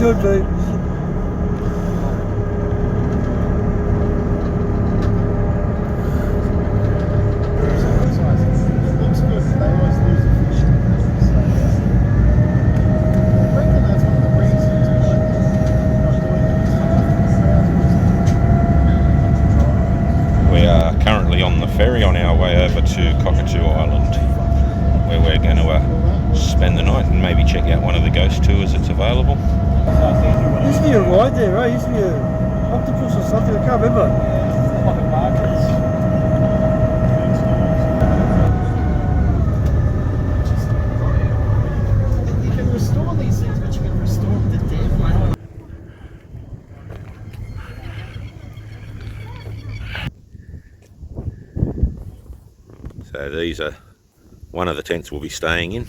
should be. We are currently on the ferry on our way over to Cockatoo Island, where we're going to spend the night and maybe check out one of the ghost tours that's available. Used to be a ride there, right? Used to be a octopus or something, I can't remember. You can restore these things, but you can restore them to death. So these are one of the tents we'll be staying in.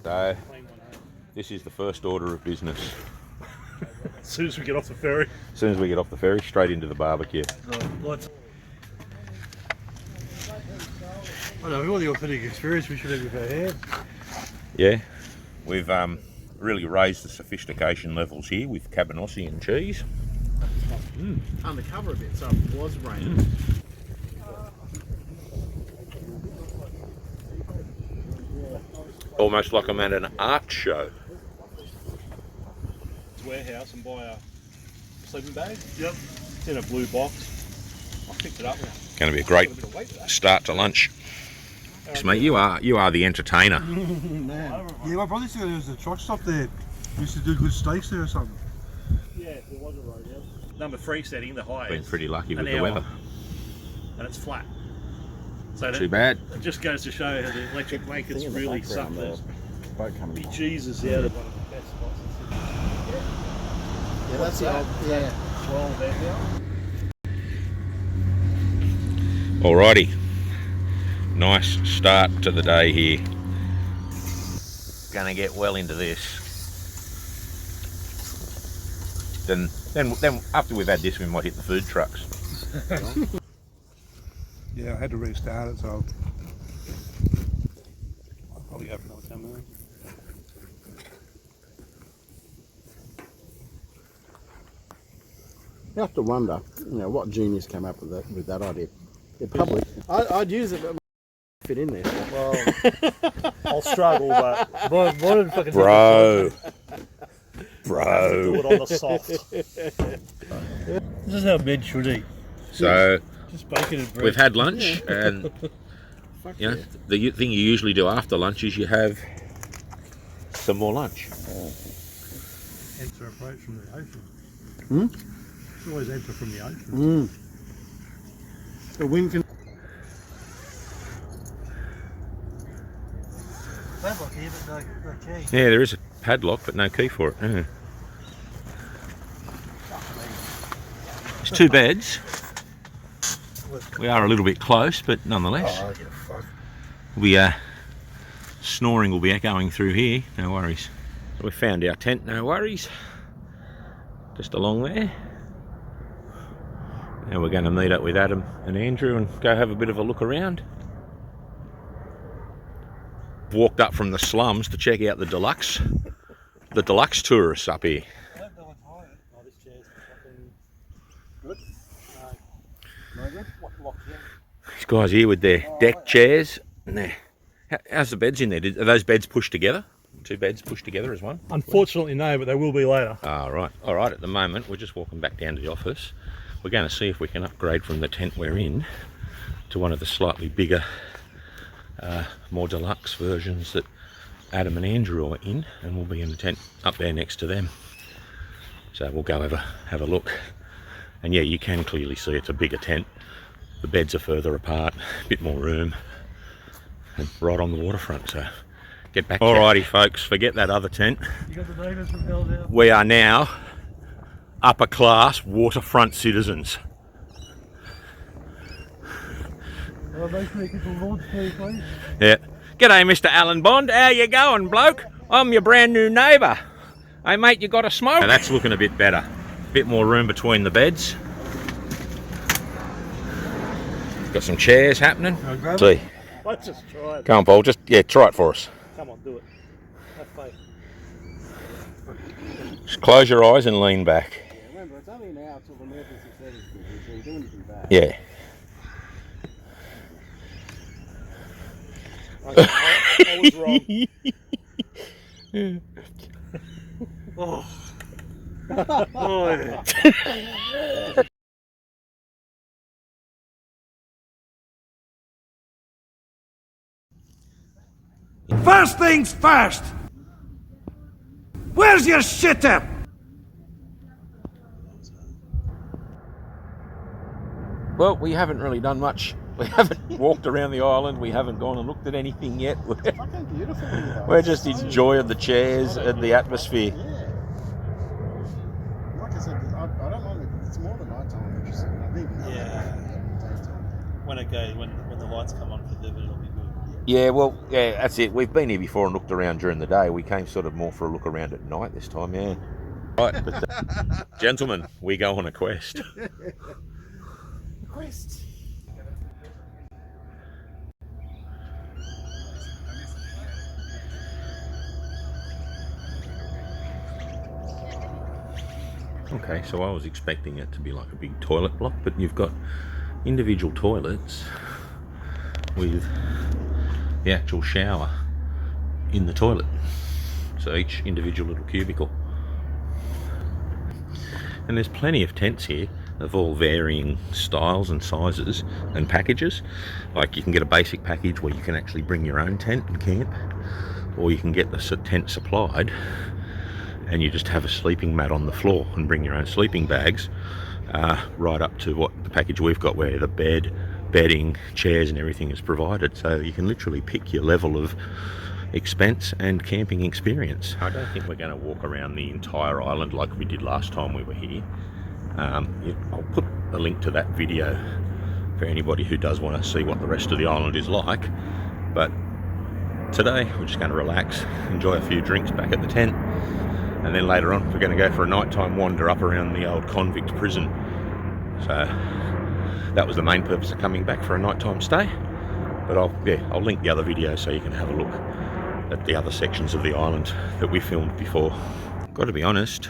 So this is the first order of business. As soon as we get off the ferry. As soon as we get off the ferry, straight into the barbecue. I know, with all the authentic experience, we should have it about hand. Yeah, we've really raised the sophistication levels here with cabanossi and cheese. Undercover a bit, so it was raining. Almost like I'm at an art show. Warehouse and buy a sleeping bag. Yep. It's in a blue box. I picked it up. Going to be a great start to lunch. Mate, you are the entertainer. Man. Yeah, my brother said there was a truck stop there. We used to do good steaks there or something. Yeah, there was a road, yeah. Number 3 setting, the highest. Been pretty lucky with an the hour, weather. And it's flat. So Too bad. It just goes to show how the electric blankets really suck the bejesus out of one of the best spots. Yeah, that's the old, yeah. 12 there now. Alrighty. Nice start to the day here. Gonna get well into this. Then after we've had this, we might hit the food trucks. Yeah, I had to restart it, so I'll probably go for another 10 minutes. You have to wonder, what genius came up with that idea. It probably, I'd use it, but fit in there. So. Well, I'll struggle, but Bro. do it on the soft. This is how men should eat. So Just bacon and bread. we've had lunch, and you know, the thing you usually do after lunch is you have some more lunch. Enter approach from the ocean. It's always enter from the ocean. The wind can... Padlock here, but no key. Yeah, there is a padlock, but no key for it. Yeah. There's 2 beds. We are a little bit close, but nonetheless, snoring will be echoing through here. No worries. So we found our tent. No worries. Just along there. Now we're going to meet up with Adam and Andrew and go have a bit of a look around. Walked up from the slums to check out the deluxe tourists up here. These guys here with their deck chairs and their... How's the beds in there? Are those beds pushed together? 2 beds pushed together as one? Unfortunately, no, but they will be later. Right. All right, at the moment, we're just walking back down to the office. We're going to see if we can upgrade from the tent we're in to one of the slightly bigger, more deluxe versions that Adam and Andrew are in, and we'll be in the tent up there next to them. So we'll go have a look. And yeah, you can clearly see it's a bigger tent. The beds are further apart, a bit more room, and right on the waterfront. So get back. Alrighty, folks, forget that other tent. You got the neighbours from hell now? We are now upper class waterfront citizens. Make me get the Lord's key, please. Yeah. G'day, Mr. Alan Bond. How you going, bloke? I'm your brand new neighbour. Hey, mate, you got a smoke? Now that's looking a bit better. Bit more room between the beds. Got some chairs happening. I'll grab See. Let's just try it. Come on, Paul. Just, try it for us. Come on, do it. way. Just close your eyes and lean back. Yeah, remember, it's only an hour till the emergency service gives you, so you do anything bad. Yeah. I was wrong. Oh. Oh, yeah. First things first! Where's your shitter? Well, we haven't really done much. We haven't walked around the island. We haven't gone and looked at anything yet. It's fucking beautiful here, though. We're just enjoying the chairs and the atmosphere. Yeah. Like I said, I don't mind it. It's more the night time, which is, I think. Yeah. When the lights come on for them, it'll be good. Yeah, well, yeah, that's it. We've been here before and looked around during the day. We came sort of more for a look around at night this time, yeah. Right, but, gentlemen, we go on a quest. Quest. Okay, so I was expecting it to be like a big toilet block, but you've got individual toilets with the actual shower in the toilet. So each individual little cubicle. And there's plenty of tents here of all varying styles and sizes and packages. Like you can get a basic package where you can actually bring your own tent and camp, or you can get the tent supplied and you just have a sleeping mat on the floor and bring your own sleeping bags, right up to what the package we've got, where the bed, bedding, chairs and everything is provided. So you can literally pick your level of expense and camping experience. I don't think we're going to walk around the entire island like we did last time we were here. I'll put a link to that video for anybody who does want to see what the rest of the island is like. But today we're just going to relax, enjoy a few drinks back at the tent, and then later on we're going to go for a nighttime wander up around the old convict prison. So that was the main purpose of coming back, for a nighttime stay. But I'll link the other video so you can have a look at the other sections of the island that we filmed before. Got to be honest,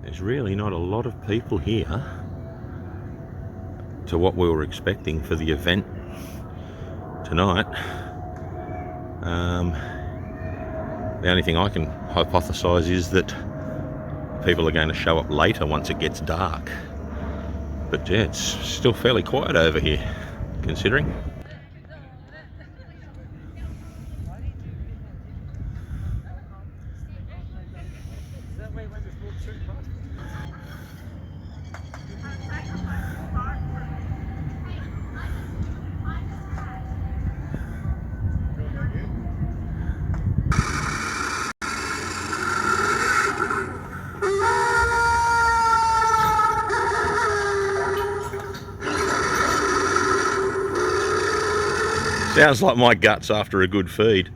there's really not a lot of people here to what we were expecting for the event tonight. The only thing I can hypothesize is that people are going to show up later once it gets dark. But yeah, it's still fairly quiet over here, considering. Sounds like my guts after a good feed.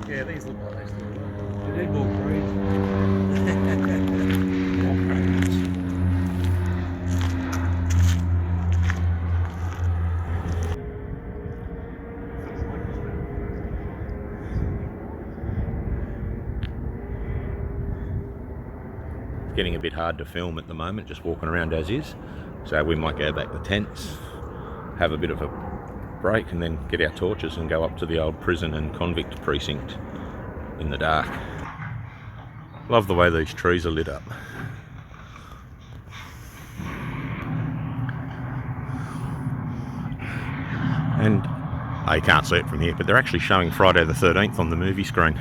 Yeah, these look like they still work. They need more breed. It's getting a bit hard to film at the moment, just walking around as is. So we might go back to tents, have a bit of a break, and then get our torches and go up to the old prison and convict precinct in the dark. Love the way these trees are lit up. And I can't see it from here, but they're actually showing Friday the 13th on the movie screen.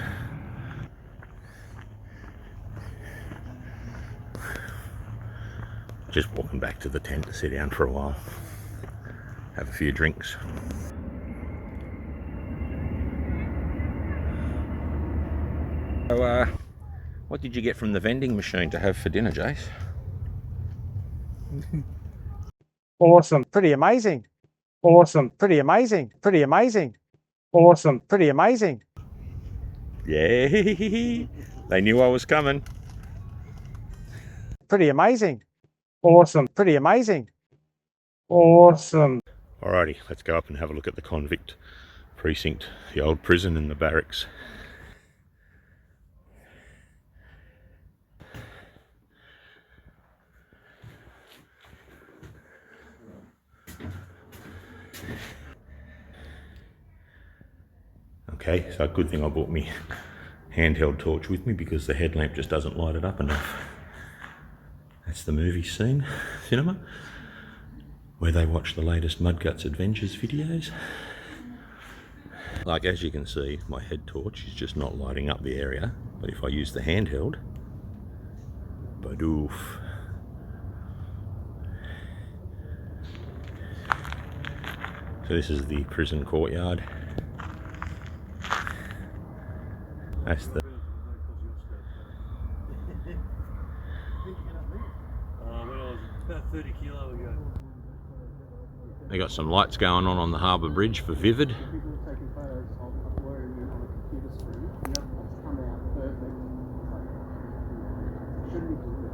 Just walking back to the tent to sit down for a while, have a few drinks. So, what did you get from the vending machine to have for dinner, Jace? Awesome, pretty amazing. Awesome, pretty amazing. Pretty amazing. Awesome, pretty amazing. Yeah, they knew I was coming. Pretty amazing. Awesome, pretty amazing. Awesome. Alrighty, let's go up and have a look at the convict precinct, the old prison and the barracks. Okay, so good thing I brought me handheld torch with me because the headlamp just doesn't light it up enough. That's the movie scene, cinema, where they watch the latest Mudguts Adventures videos. Like, as you can see, my head torch is just not lighting up the area, but if I use the handheld, badoof. So this is the prison courtyard. That's the... When I was about 30 kilo ago. They got some lights going on the harbour bridge for Vivid. People are taking photos of where you're on a computer screen. The other one's come out perfect. Shouldn't be doing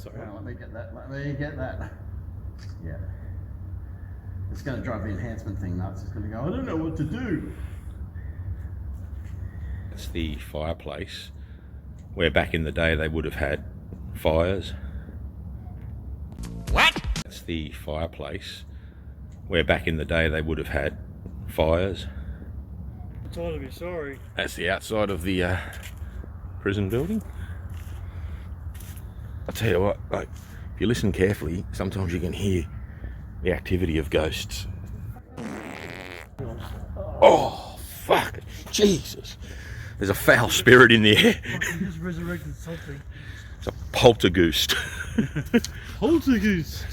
it. Let me get that. Let me get that. Yeah. It's going to drive the enhancement thing nuts. It's going to go, I don't know what to do. It's the fireplace where back in the day they would have had fires. What? It's the fireplace where back in the day they would have had fires. Time to be sorry. That's the outside of the prison building. I'll tell you what, like, if you listen carefully, sometimes you can hear the activity of ghosts. Oh, fuck. Jesus. There's a foul spirit in the air. You just resurrected something. It's a poltergeist. Poltergeist.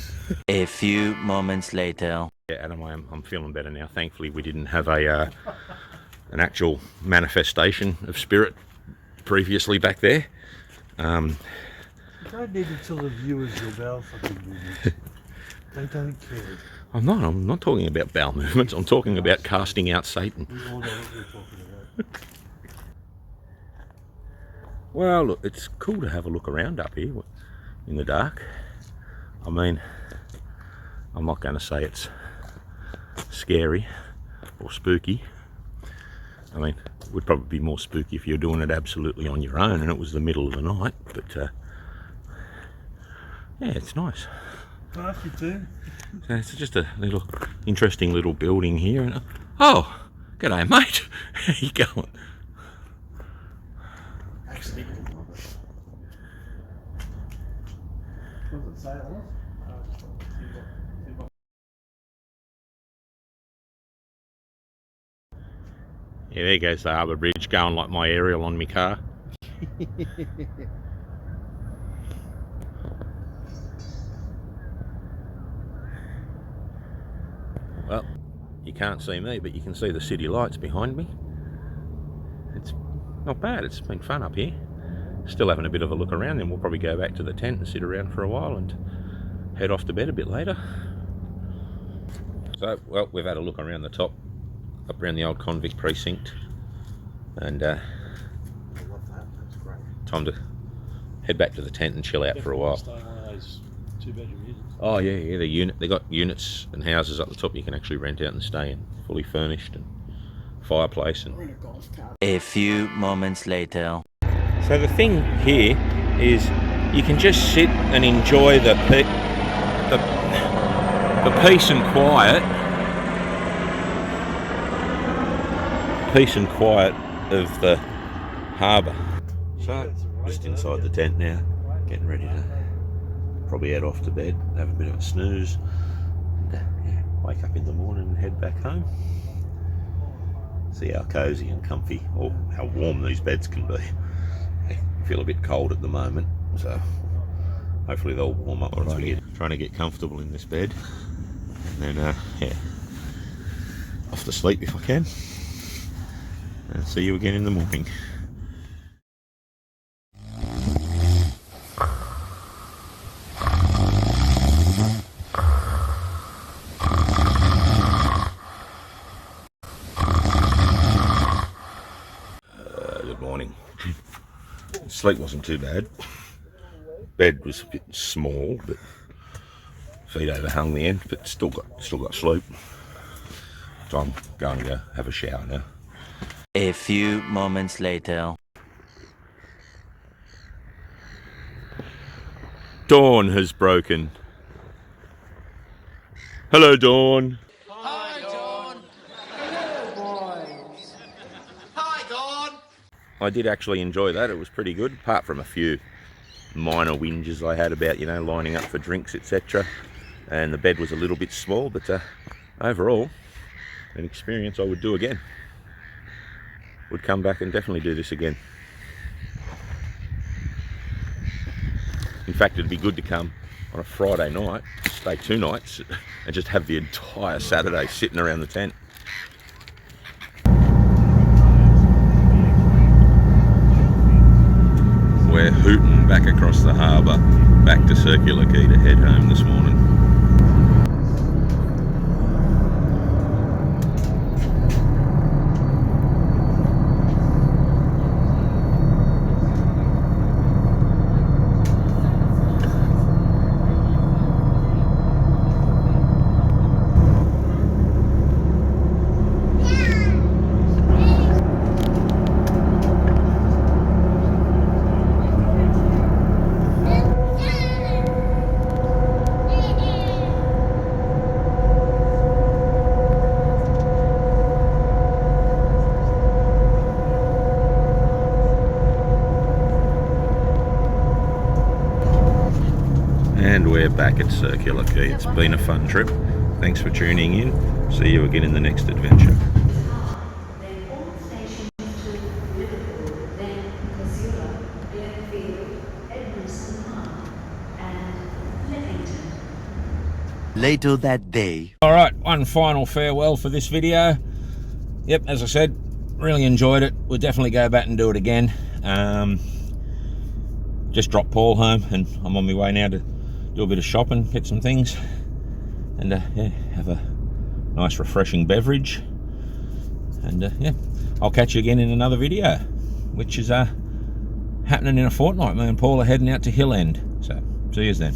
A few moments later. Yeah, Adam, I'm feeling better now. Thankfully, we didn't have a an actual manifestation of spirit previously back there. You don't need to tell the viewers your bowel fucking movements. They don't care. I'm not talking about bowel movements. I'm talking about casting out Satan. We all know what we're talking about. Well, look, it's cool to have a look around up here in the dark. I mean, I'm not going to say it's scary or spooky. I mean, it would probably be more spooky if you're doing it absolutely on your own and it was the middle of the night, but yeah, it's nice. Half you do. So it's just a little interesting little building here. And oh, g'day mate. How you going? Actually, what does it say on it? Yeah, there goes the harbour bridge going like my aerial on my car. Well, you can't see me, but you can see the city lights behind me. It's not bad, it's been fun up here. Still having a bit of a look around, then we'll probably go back to the tent and sit around for a while and head off to bed a bit later. So, well, we've had a look around the top, up around the old convict precinct, and I love that, that's great. time to head back to the tent and chill out for a while. Stay in one of those 2-bedroom units. Oh yeah, they got units and houses up the top you can actually rent out and stay in, fully furnished, and fireplace. And A few moments later. so the thing here is you can just sit and enjoy the peace and quiet, of the harbour. So just inside the tent now, getting ready to probably head off to bed, have a bit of a snooze, and yeah, wake up in the morning and head back home. See how cosy and comfy, or how warm these beds can be. They feel a bit cold at the moment, so hopefully they'll warm up once we get trying to get comfortable in this bed, and then yeah, off to sleep if I can, and see you again in the morning. Sleep wasn't too bad. Bed was a bit small, but Feet overhung the end, but still got sleep. So I'm going to go have a shower now. A few moments later. Dawn has broken. Hello, Dawn. Hi, Dawn. Hello, boys. Hi, Dawn. I did actually enjoy that. It was pretty good, apart from a few minor whinges I had about, you know, lining up for drinks, etc. And the bed was a little bit small, but overall, an experience I would do again. Would come back and definitely do this again. In fact, it'd be good to come on a Friday night, stay 2 nights, and just have the entire Saturday sitting around the tent. We're hooting back across the harbour, back to Circular Quay to head home this morning. And we're back at Circular Quay. It's been a fun trip. Thanks for tuning in. See you again in the next adventure. Then all stations to Liverpool, then Casula, Glenfield, Edmondson Park, and Levington. Later that day. Alright, one final farewell for this video. Yep, as I said, really enjoyed it. We'll definitely go back and do it again. Just dropped Paul home and I'm on my way now to do a bit of shopping, get some things, and yeah, have a nice refreshing beverage. And yeah, I'll catch you again in another video, which is happening in a fortnight. Me and Paul are heading out to Hill End. So see you then.